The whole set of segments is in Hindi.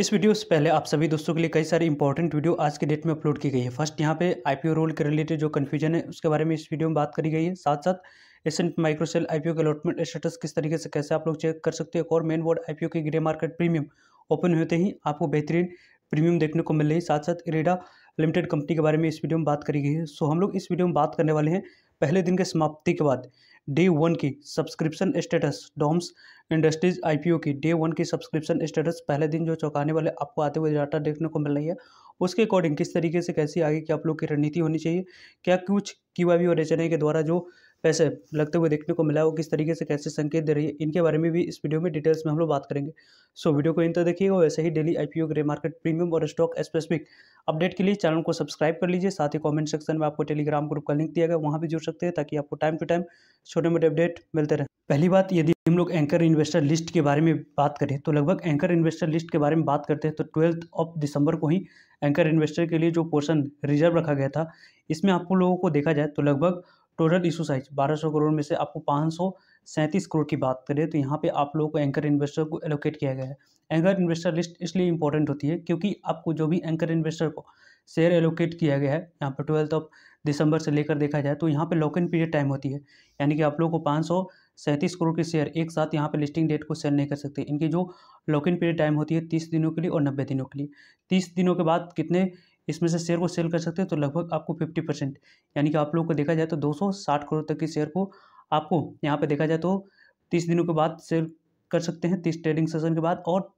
इस वीडियो से पहले आप सभी दोस्तों के लिए कई सारी इंपॉर्टेंट वीडियो आज के डेट में अपलोड की गई है। फर्स्ट यहाँ पे आईपीओ रोल के रिलेटेड जो कन्फ्यूजन है उसके बारे में इस वीडियो में बात करी गई है। साथ साथ एसेंट माइक्रोसेल आईपीओ के अलॉटमेंट स्टेटस किस तरीके से कैसे आप लोग चेक कर सकते हैं और मेन बोर्ड आईपीओ के ग्रे मार्केट प्रीमियम ओपन होते ही आपको बेहतरीन प्रीमियम देखने को मिल रही है। साथ साथ इरेडा लिमिटेड कंपनी के बारे में इस वीडियो में बात करी गई है। सो हम लोग इस वीडियो में बात करने वाले हैं पहले दिन के समाप्ति के बाद डे 1 की subscription status DOMS Industries IPO की डे 1 की सब्सक्रिप्शन स्टेटस पहले दिन जो चौंकाने वाले आपको आते हुए डाटा देखने को मिल रही है उसके अकॉर्डिंग किस तरीके से कैसी आगे की आप लोग की रणनीति होनी चाहिए, क्या कुछ क्यूआईबी और एचएनआई के द्वारा जो पैसे लगते हुए देखने को मिला है वो किस तरीके से कैसे संकेत दे रही है, इनके बारे में भी इस वीडियो में डिटेल्स में हम लोग बात करेंगे। सो वीडियो को इन तक देखिएगा। वैसे ही daily IPO grey market premium और स्टॉक स्पेसिफिक अपडेट के लिए चैनल को सब्सक्राइब कर लीजिए। साथ ही कमेंट सेक्शन में आपको टेलीग्राम ग्रुप का लिंक दिया गया, वहाँ भी जुड़ सकते हैं ताकि आपको टाइम टू टाइम छोटे मोटे अपडेट मिलते रहे। पहली बात, यदि हम लोग एंकर इन्वेस्टर लिस्ट के बारे में बात करें तो लगभग एंकर इन्वेस्टर लिस्ट के बारे में बात करते हैं तो 12 दिसंबर को ही एंकर इन्वेस्टर के लिए जो पोर्शन रिजर्व रखा गया था इसमें आपको लोगों को देखा जाए तो लगभग टोटल इशू साइज 1200 करोड़ में से आपको 537 करोड़ की बात करें तो यहाँ पे आप लोगों को एंकर इन्वेस्टर को एलोकेट किया गया है। एंकर इन्वेस्टर लिस्ट इसलिए इंपॉर्टेंट होती है क्योंकि आपको जो भी एंकर इन्वेस्टर को शेयर एलोकेट किया गया है यहाँ पर 12 दिसंबर से लेकर देखा जाए तो यहाँ पे लॉक इन पीरियड टाइम होती है, यानी कि आप लोगों को 537 करोड़ के शेयर एक साथ यहाँ पे लिस्टिंग डेट को सेल नहीं कर सकते। इनकी जो लॉक इन पीरियड टाइम होती है 30 दिनों के लिए और 90 दिनों के लिए। 30 दिनों के बाद कितने इसमें से शेयर को सेल कर सकते हैं तो लगभग आपको 50%, यानी कि आप लोगों को देखा जाए तो 260 करोड़ तक के शेयर को आपको यहाँ पे देखा जाए तो 30 दिनों के बाद सेल कर सकते हैं 30 ट्रेडिंग सेशन के बाद, और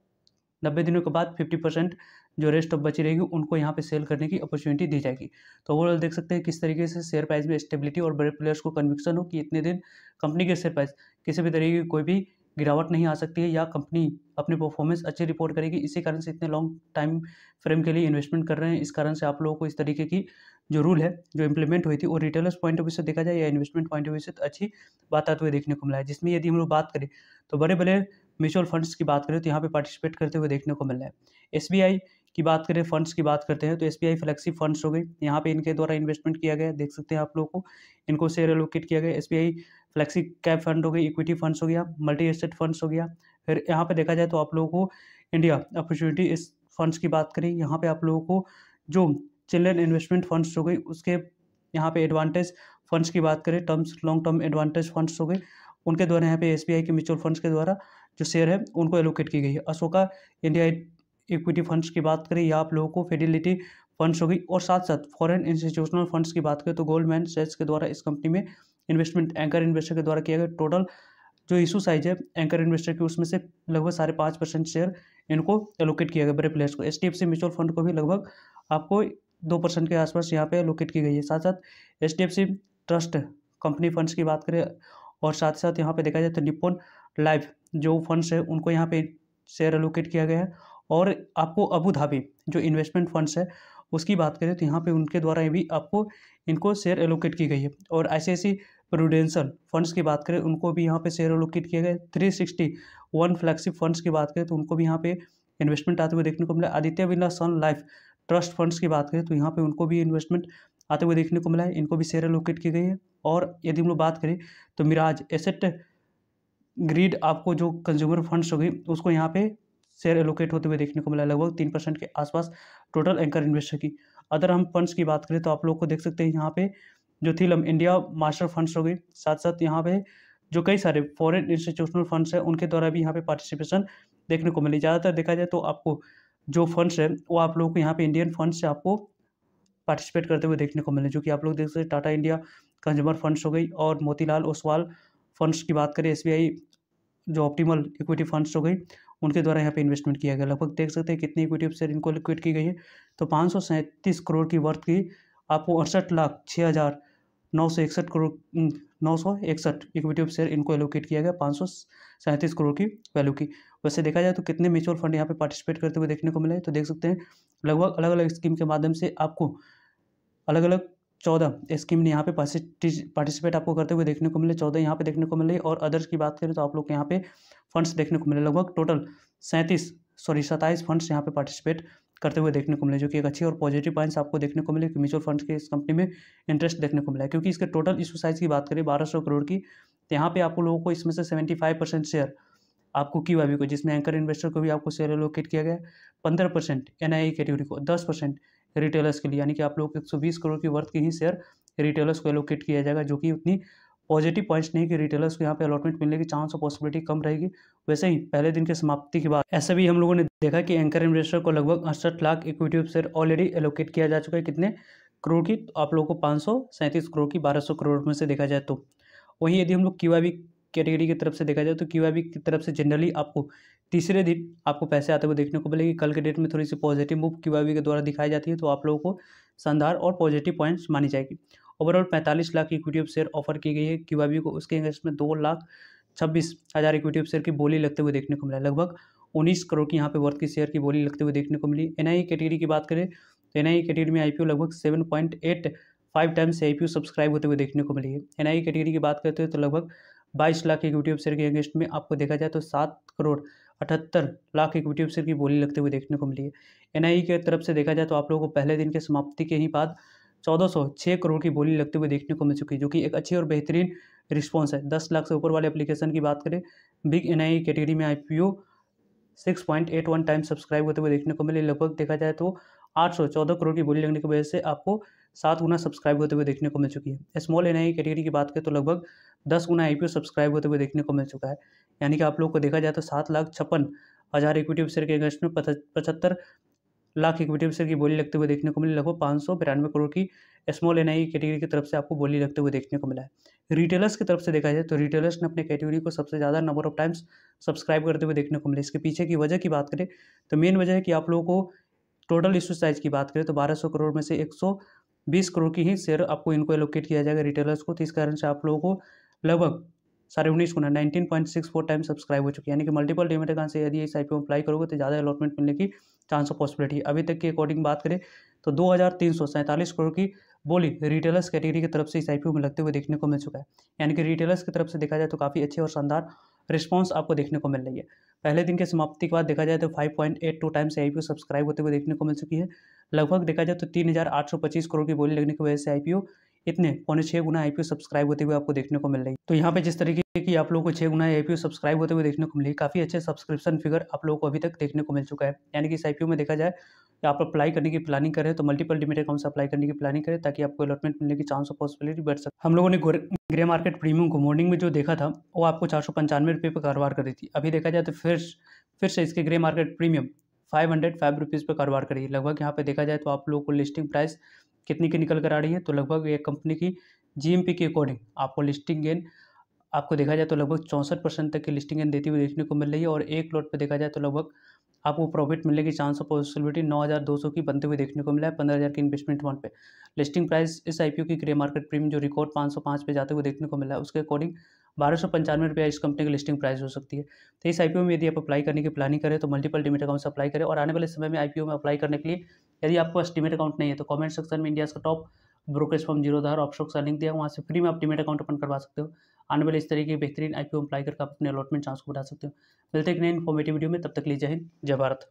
90 दिनों के बाद 50% जो रेस्ट ऑफ बची रहेगी उनको यहाँ पे सेल करने की अपॉर्चुनिटी दी जाएगी। तो ओवरऑल देख सकते हैं किस तरीके से शेयर प्राइस में स्टेबिलिटी और बड़े प्लेयर्स को कन्विक्शन हो कि इतने दिन कंपनी के शेयर प्राइस किसी भी तरीके की कोई भी गिरावट नहीं आ सकती है या कंपनी अपनी परफॉर्मेंस अच्छी रिपोर्ट करेगी। इसी कारण से इतने लॉन्ग टाइम फ्रेम के लिए इन्वेस्टमेंट कर रहे हैं। इस कारण से आप लोगों को इस तरीके की जो रूल है जो इंप्लीमेंट हुई थी और रिटेलर्स पॉइंट ऑफ व्यू से देखा जाए या इन्वेस्टमेंट पॉइंट ऑफ व्यू से तो अच्छी बात आते हुए देखने को मिला है। जिसमें यदि हम लोग बात करें तो बड़े बड़े म्यूचुअल फंड्स की बात करें तो यहाँ पे पार्टिसिपेट करते हुए देखने को मिल रहा है। एसबीआई की बात करें, फंड्स की बात करते हैं तो एसबीआई फ्लैगशिप फंड्स हो गई, यहाँ पे इनके द्वारा इन्वेस्टमेंट किया गया, देख सकते हैं आप लोगों को इनको शेयर एलोकेट किया गया। एसबीआई फ्लैगशिप कैप फंड हो गई, इक्विटी फंड्स हो गया, मल्टी एसेट फंड्स हो गया। फिर यहाँ पे देखा जाए तो आप लोगों को इंडिया अपॉर्चुनिटी इस फंड्स की बात करें, यहाँ पे आप लोगों को जो चिल्ड्रन इन्वेस्टमेंट फंड्स हो गई उसके यहाँ पे एडवांटेज फंड्स की बात करें, terms long term advantage funds हो गए, उनके द्वारा यहाँ पे एसबीआई के म्यूचुअल फंड्स के द्वारा जो शेयर है उनको एलोकेट की गई है। अशोका इंडिया इक्विटी फंड्स की बात करें या आप लोगों को फिडेलिटी फंड्स हो गई, और साथ साथ फॉरेन इंस्टीट्यूशनल फंड्स की बात करें तो गोल्डमैन सैक्स के द्वारा इस कंपनी में इन्वेस्टमेंट एंकर इन्वेस्टर के द्वारा किया गया। टोटल जो इशू साइज है एंकर इन्वेस्टर की उसमें से लगभग 5.5% शेयर इनको एलोकेट किया गया बड़े प्लेयर्स को। एचडीएफसी म्यूचुअल फंड को भी लगभग आपको 2% के आसपास यहाँ पे एलोकेट की गई है। साथ साथ एचडीएफसी ट्रस्ट कंपनी फंड्स की बात करें और साथ साथ यहाँ पे देखा जाए तो निप्पॉन लाइफ जो फंड्स है उनको यहाँ पे शेयर एलोकेट किया गया है। और आपको अबू धाबी जो इन्वेस्टमेंट फंड्स है उसकी बात करें तो यहाँ पे उनके द्वारा भी आपको इनको शेयर एलोकेट की गई है। और आईसीआईसी प्रूडेंशियल फंड्स की बात करें उनको भी यहाँ पे शेयर एलोकेट किए गए। 361 फ्लैगशिप फंड्स की बात करें तो उनको भी यहाँ पे इन्वेस्टमेंट आते हुए देखने को मिला। आदित्य बिरला सन लाइफ ट्रस्ट फंड्स की बात करें तो यहाँ पे उनको भी इन्वेस्टमेंट आते हुए देखने को मिला है, इनको भी शेयर एलोकेट की गई है। और यदि हम लोग बात करें तो मिराज एसेट ग्रीड आपको जो कंज्यूमर फंड्स हो गई उसको यहाँ पे शेयर एलोकेट होते हुए देखने को मिला लगभग 3% के आसपास टोटल एंकर इन्वेस्टर की। अदर हम फंड्स की बात करें तो आप लोग को देख सकते हैं यहाँ पे जो थीलम इंडिया मास्टर फंड्स हो गई, साथ साथ यहाँ पे जो कई सारे फॉरेन इंस्टीट्यूशनल फंड्स हैं उनके द्वारा भी यहाँ पे पार्टिसिपेशन देखने को मिली। ज़्यादातर देखा जाए तो आपको जो फंड्स है वो आप लोगों को यहाँ पे इंडियन फंड्स से आपको पार्टिसिपेट करते हुए देखने को मिले, जो कि आप लोग देख सकते हैं टाटा इंडिया कंज्यूमर फंड्स हो गई और मोतीलाल ओसवाल फंड्स की बात करें एसबीआई जो ऑप्टिमल इक्विटी फंड्स हो गई उनके द्वारा यहाँ पे इन्वेस्टमेंट किया गया। लगभग देख सकते हैं कितनी इक्विटी शेयर इनको लिक्विड की गई है तो 537 करोड़ की वर्थ की आपको 68,06,961 करोड़ 961 इक्विटी शेयर इनको एलोकेट किया गया 537 करोड़ की वैल्यू की। वैसे देखा जाए तो कितने म्यूचुअल फंड यहाँ पे पार्टिसिपेट करते हुए देखने को मिले तो देख सकते हैं लगभग अलग अलग स्कीम के माध्यम से आपको अलग अलग 14 स्कीम ने यहाँ पे पार्टिसिपेट आपको करते हुए देखने को मिले, 14 यहाँ पे देखने को मिले। और अदर्स की बात करें तो आप लोग यहाँ पे फंड्स देखने को मिले लगभग टोटल 27 फंड्स यहाँ पे पार्टिसिपेट करते हुए देखने को मिले, जो कि एक अच्छी और पॉजिटिव पॉइंट्स आपको देखने को मिले कि म्यूचुअल फंड्स के इस कंपनी में इंटरेस्ट देखने को मिला है। क्योंकि इसके टोटल इशू साइज की बात करें 1200 करोड़ की, तो यहाँ पे आप लोगों को इसमें से 75% शेयर आपको QIB को, जिसमें एंकर इन्वेस्टर को भी आपको शेयर एलोकेट किया गया है, 15% NII कैटेगरी को, 10% रिटेलर्स के लिए, यानी कि आप लोग 120 करोड़ की वर्थ के ही शेयर रिटेलर्स को एलोकेट किया जाएगा, जो कि उतनी पॉजिटिव पॉइंट्स नहीं कि रिटेलर्स को यहाँ पे अलॉटमेंट मिलने की चांस और पॉसिबिलिटी कम रहेगी। वैसे ही पहले दिन के समाप्ति के बाद ऐसा भी हम लोगों ने देखा कि एंकर इन्वेस्टर को लगभग 68 lakh equity of share already allocate किया जा चुका है। कितने करोड़ की? तो आप लोगों को 537 करोड़ की 1200 करोड़ में से देखा जाए तो। वहीं यदि हम लोग QIB कैटेगरी की तरफ से देखा जाए तो QIB की तरफ से जनरली आपको तीसरे दिन आपको पैसे आते हुए देखने को मिलेगी। कल के डेट में थोड़ी सी पॉजिटिव मूव QIB के द्वारा दिखाई जाती है, तो आप लोगों को शानदार और पॉजिटिव पॉइंट्स मानी जाएगी। Overall 45 lakh equity of share offer की गई है QIB को। उसके अगेंस्ट में 2,26,000 इक्विटी ऑफ शेयर की बोली लगते हुए देखने को मिला। लगभग 19 करोड़ की यहाँ पे वर्थ की शेयर की बोली लगते हुए देखने को मिली। NII कैटेगरी की बात करें तो NII कैटेगरी में IPO लगभग 7.85 टाइम्स से IPO सब्सक्राइब होते हुए देखने को मिली है। NII कैटेगरी की बात करते हैं तो लगभग 22 लाख इक्विटी ऑफ शेयर के अगेंस्ट में आपको देखा जाए तो 7 crore 78 lakh equity of share की बोली लगते हुए देखने को मिली है। NII की तरफ से देखा जाए तो आप लोगों को पहले दिन के समाप्ति के ही बाद 1406 करोड़ की बोली लगते हुए देखने को मिल चुकी है, जो कि एक अच्छी और बेहतरीन रिस्पॉन्स है। 10 लाख से ऊपर वाले एप्लीकेशन की बात करें, बिग NII कैटेगरी में IPO 6.81 टाइम्स सब्सक्राइब होते हुए देखने को मिले। लगभग देखा जाए तो 814 करोड़ की बोली लगने की वजह से आपको 7 गुना सब्सक्राइब होते हुए देखने को मिल चुकी है। स्मॉल NII कैटेगरी की बात करें तो लगभग 10 गुना IPO सब्सक्राइब होते हुए देखने को मिल चुका है। यानी कि आप लोग को देखा जाए तो 7,56,000 इक्विटी शेयर के अगेंस्ट में 75 लाख इक्विटी शेयर की बोली लगते हुए देखने को मिली। लगभग 592 करोड़ की स्मॉल NII कैटेगरी की तरफ से आपको बोली लगते हुए देखने को मिला है। रिटेलर्स की तरफ से देखा जाए तो रिटेलर्स ने अपने कैटेगरी को सबसे ज़्यादा नंबर ऑफ टाइम्स सब्सक्राइब करते हुए देखने को मिले। इसके पीछे की वजह की बात करें तो मेन वजह है कि आप लोगों को टोटल इशू साइज की बात करें तो 1200 करोड़ में से 120 करोड़ की ही शेयर आपको इनको एलोकेट किया जाएगा रिटेलर्स को। तो इस कारण से आप लोगों को लगभग 19.5 गुना 19.64 टाइम सब्सक्राइब हो चुकी है। यानी कि मल्टीपल डीमैट अकाउंट से यदि इस IPO में अप्लाई करोगे तो ज़्यादा अलॉटमेंट मिलने की चांस ऑफ पॉसिबिलिटी। अभी तक के अकॉर्डिंग बात करें तो 2,347 करोड़ की बोली रिटेलर्स कैटेगरी की तरफ से इस IPO में लगते हुए देखने को मिल चुका है। यानी कि रिटेलर्स की तरफ से देखा जाए तो काफ़ी अच्छे और शानदार रिस्पॉन्स आपको देखने को मिल रही है। पहले दिन के समाप्ति के बाद देखा जाए तो 5.82 टाइम्स से IPO सब्सक्राइब होते हुए देखने को मिल चुकी है। लगभग देखा जाए तो 3,825 करोड़ की बोली लगने की वजह से IPO इतने 6.25 गुना IPO सब्सक्राइब होते हुए आपको देखने को मिल रही है। तो यहाँ पे जिस तरीके की आप लोगों को 6 गुना IPO सब्सक्राइब होते हुए देखने को मिली, काफ़ी अच्छे सब्सक्रिप्शन फिगर आप लोगों को अभी तक देखने को मिल चुका है। यानी कि इस IPO में देखा जाए कि आप अप्लाई करने की प्लानिंग करें तो मल्टीपल डीमैट अकाउंट से अप्लाई करने की प्लानिंग करें, ताकि आपको अलॉटमेंट मिलने की चांस और पॉसिबिलिटी बढ़ सके। हम लोगों ने ग्रे मार्केट प्रीमियम को मॉर्निंग में जो देखा था वो आपको 495 रुपये पर कारोबार कर रही थी। अभी देखा जाए तो फिर से इसके ग्रे मार्केट प्रीमियम 505 रुपीज़ पर कारोबार करी। लगभग यहाँ पे देखा जाए तो आप लोगों को लिस्टिंग प्राइस कितनी की निकल कर आ रही है, तो लगभग एक कंपनी की GMP के अकॉर्डिंग आपको लिस्टिंग गेन आपको देखा जाए तो लगभग 64% तक की लिस्टिंग गेन देती हुई देखने को मिल रही है। और एक लॉट पे देखा जाए तो लगभग आपको प्रॉफिट मिलने की चांस ऑफ पॉसिबिलिटी 9,200 की बनते हुए देखने को मिला है 15,000 की इन्वेस्टमेंट अमाउंट पे। लिस्टिंग प्राइस इस IPO की ग्रे मार्केट प्रीमियम जो रिकॉर्ड 505 पे जाते हुए देखने को मिला है, उसके अकॉर्डिंग 1295 रुपये इस कंपनी की लिस्टिंग प्राइस हो सकती है। तो इस IPO में यदि आप अप्लाई करने की प्लानिंग करें तो मल्टीपल डीमैट अकाउंट से अप्लाई करें। और आने वाले समय में IPO में अप्लाई करने के लिए यदि आपके पास डीमैट अकाउंट नहीं है तो कमेंट सेक्शन में इंडिया का top brokerage firm Zerodha option का लिंक दिया है, वहाँ से फ्री में आप डीमैट अकाउंट ओपन करवा सकते हो। आने वाले इस तरीके की बेहतरीन IPO अप्लाई करके आप अपने अलॉटमेंट चांस को बढ़ा सकते हो। मिलते हैं एक नए इन्फॉर्मेटिव वीडियो में, तब तक के लिए जय हिंद जय भारत।